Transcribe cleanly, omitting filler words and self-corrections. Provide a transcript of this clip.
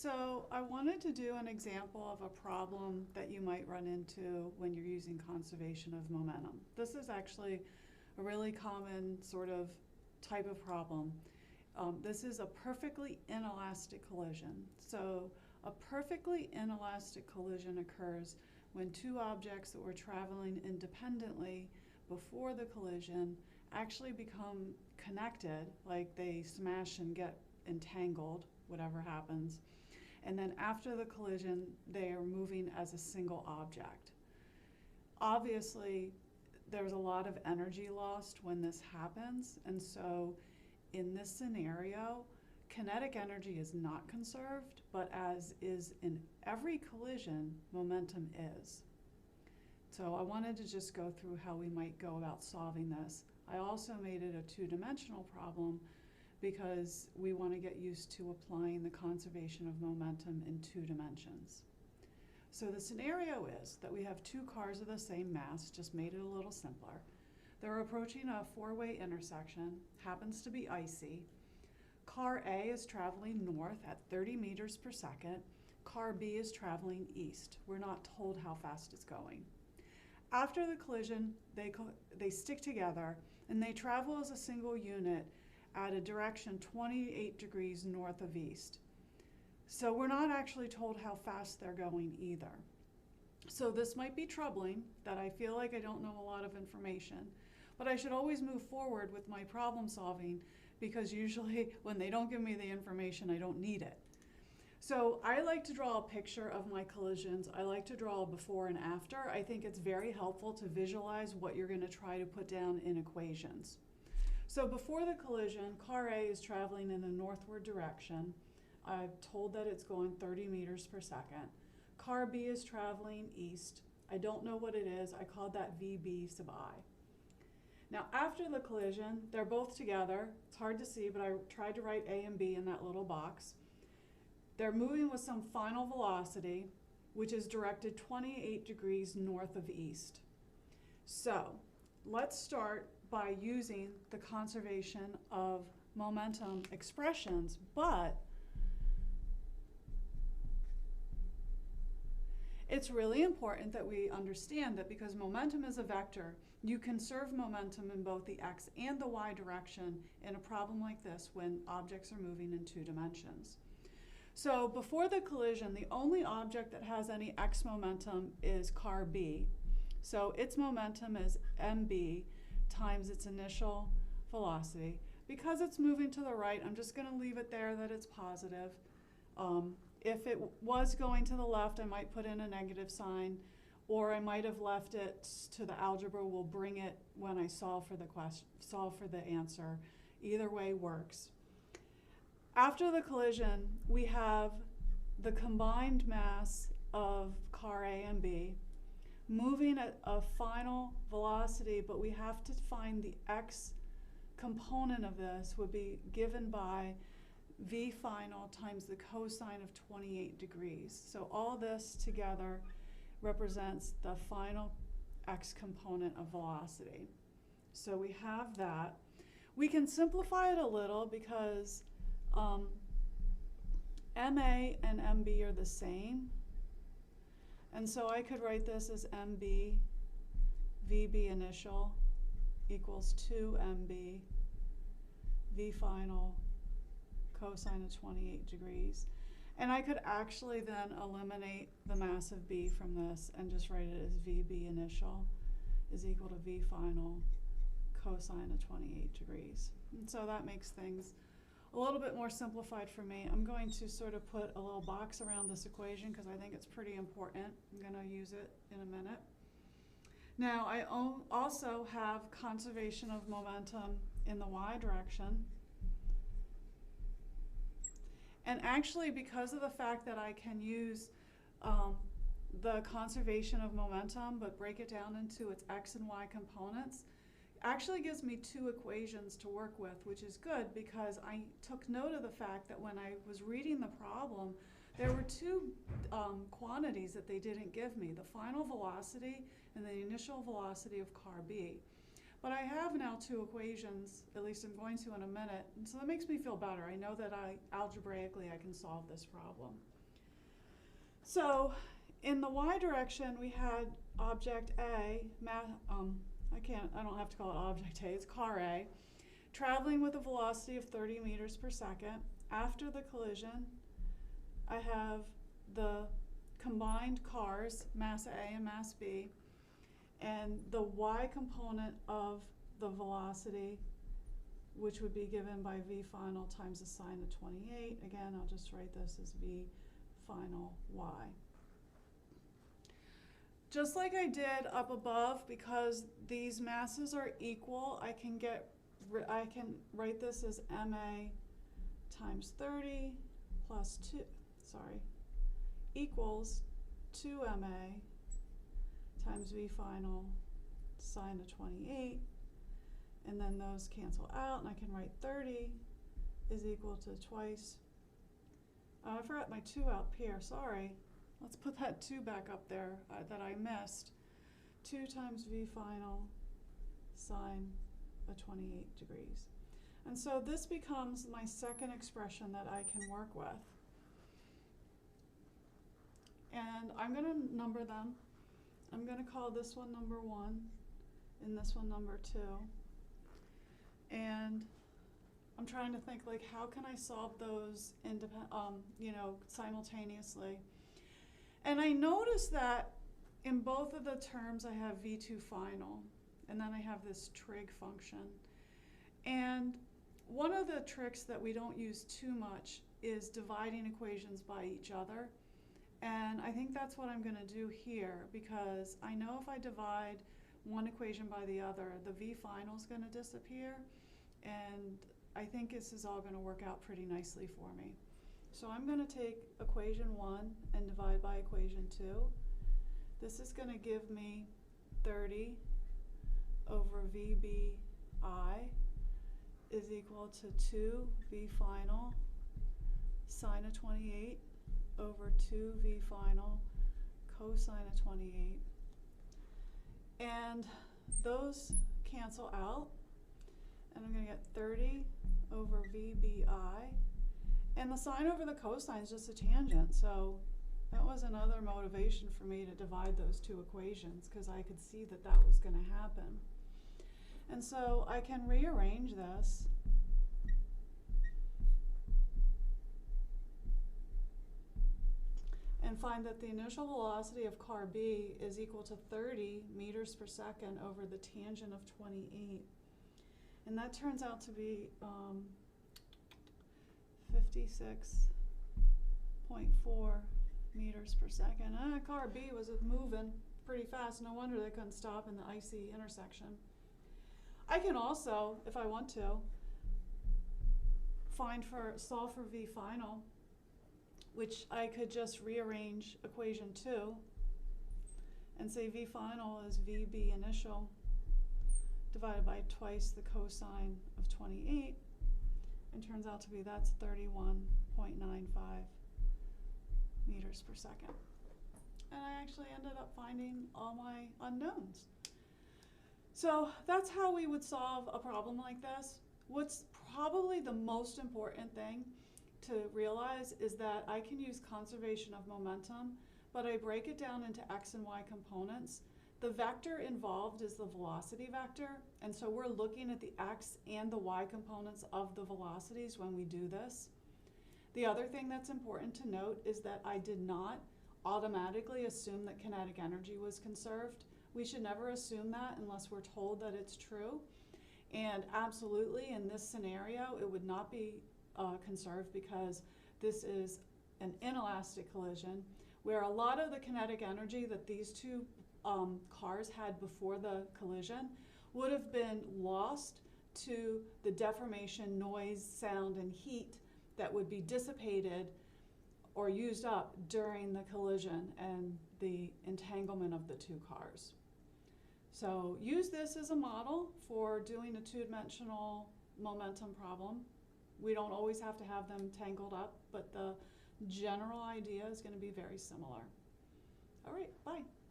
So I wanted to do an example of a problem that you might run into when you're using conservation of momentum. This is actually a really common sort of type of problem. This is a perfectly inelastic collision. So a perfectly inelastic collision occurs when two objects that were traveling independently before the collision actually become connected, like they smash and get entangled, whatever happens. And then after the collision, they are moving as a single object. Obviously, there's a lot of energy lost when this happens, and so in this scenario, kinetic energy is not conserved, but as is in every collision, momentum is. So I wanted to just go through how we might go about solving this. I also made it a two-dimensional problem because we want to get used to applying the conservation of momentum in 2 dimensions. So the scenario is that we have two cars of the same mass, just made it a little simpler. They're approaching a 4-way intersection, happens to be icy. Car A is traveling north at 30 meters per second. Car B is traveling east. We're not told how fast it's going. After the collision, they stick together and they travel as a single unit at a direction 28 degrees north of east. So we're not actually told how fast they're going either. So this might be troubling that I feel like I don't know a lot of information, but I should always move forward with my problem solving because usually when they don't give me the information, I don't need it. So I like to draw a picture of my collisions. I like to draw a before and after. I think it's very helpful to visualize what you're going to try to put down in equations. So before the collision, car A is traveling in a northward direction. I'm told that it's going 30 meters per second. Car B is traveling east. I don't know what it is. I called that VB sub I. Now after the collision, they're both together. It's hard to see, but I tried to write A and B in that little box. They're moving with some final velocity, which is directed 28 degrees north of east. So let's start by using the conservation of momentum expressions, but it's really important that we understand that because momentum is a vector, you conserve momentum in both the x and the y direction in a problem like this when objects are moving in 2 dimensions. So before the collision, the only object that has any x momentum is car B. So its momentum is mb times its initial velocity. Because it's moving to the right, I'm just going to leave it there that it's positive. If it was going to the left, I might put in a negative sign, or I might have left it to the algebra. We'll bring it when I solve for the answer. Either way works. After the collision, we have the combined mass of car A and B moving at a final velocity, but we have to find the x component of this would be given by V final times the cosine of 28 degrees. So all this together represents the final x component of velocity. So we have that. We can simplify it a little because MA and MB are the same. And so I could write this as MB, VB initial equals 2MB, V final, cosine of 28 degrees. And I could actually then eliminate the mass of B from this and just write it as VB initial is equal to V final, cosine of 28 degrees. And so that makes things a little bit more simplified for me. I'm going to sort of put a little box around this equation because I think it's pretty important. I'm going to use it in a minute. Now I also have conservation of momentum in the y direction. And actually, because of the fact that I can use the conservation of momentum but break it down into its x and y components, actually gives me 2 equations to work with, which is good because I took note of the fact that when I was reading the problem, there were 2 quantities that they didn't give me, the final velocity and the initial velocity of car B. But I have now two equations, at least I'm going to in a minute, and so that makes me feel better. I know that algebraically I can solve this problem. So in the y direction, we had object A, I don't have to call it object A, it's car A, traveling with a velocity of 30 meters per second. After the collision, I have the combined cars, mass A and mass B, and the y component of the velocity, which would be given by v final times the sine of 28. Again, I'll just write this as v final y. Just like I did up above, because these masses are equal, I can write this as ma times 30 plus 2, equals 2ma times v final sine of 28, and then those cancel out, and I can write 30 is equal to twice. I forgot my 2 up here, sorry. Let's put that 2 back up there that I missed. 2 times v final sine of 28 degrees. And so this becomes my second expression that I can work with. And I'm going to number them. I'm going to call this one number 1 and this one number 2. And I'm trying to think, like, how can I solve those simultaneously? And I noticed that in both of the terms I have v2 final, and then I have this trig function. And one of the tricks that we don't use too much is dividing equations by each other. And I think that's what I'm going to do here, because I know if I divide one equation by the other, the v final is going to disappear, and I think this is all going to work out pretty nicely for me. So I'm going to take equation 1 and divide by equation 2. This is going to give me 30 over VBI is equal to 2 v final sine of 28 over 2 v final cosine of 28. And those cancel out, and I'm going to get 30 over VBI. And the sine over the cosine is just a tangent, so that was another motivation for me to divide those two equations, because I could see that that was going to happen. And so I can rearrange this. And find that the initial velocity of car B is equal to 30 meters per second over the tangent of 28. And that turns out to be 56.4 meters per second. Car B was moving pretty fast. No wonder they couldn't stop in the icy intersection. I can also, if I want to, solve for v final, which I could just rearrange equation 2 and say v final is vb initial divided by twice the cosine of 28, and turns out to be that's 31.95 meters per second. And I actually ended up finding all my unknowns. So that's how we would solve a problem like this. What's probably the most important thing to realize is that I can use conservation of momentum, but I break it down into x and y components. The vector involved is the velocity vector, and so we're looking at the x and the y components of the velocities when we do this. The other thing that's important to note is that I did not automatically assume that kinetic energy was conserved. We should never assume that unless we're told that it's true. And absolutely, in this scenario, it would not be conserved, because this is an inelastic collision where a lot of the kinetic energy that these two cars had before the collision would have been lost to the deformation, noise, sound, and heat that would be dissipated or used up during the collision and the entanglement of the two cars. So use this as a model for doing a two-dimensional momentum problem. We don't always have to have them tangled up, but the general idea is going to be very similar. All right, bye.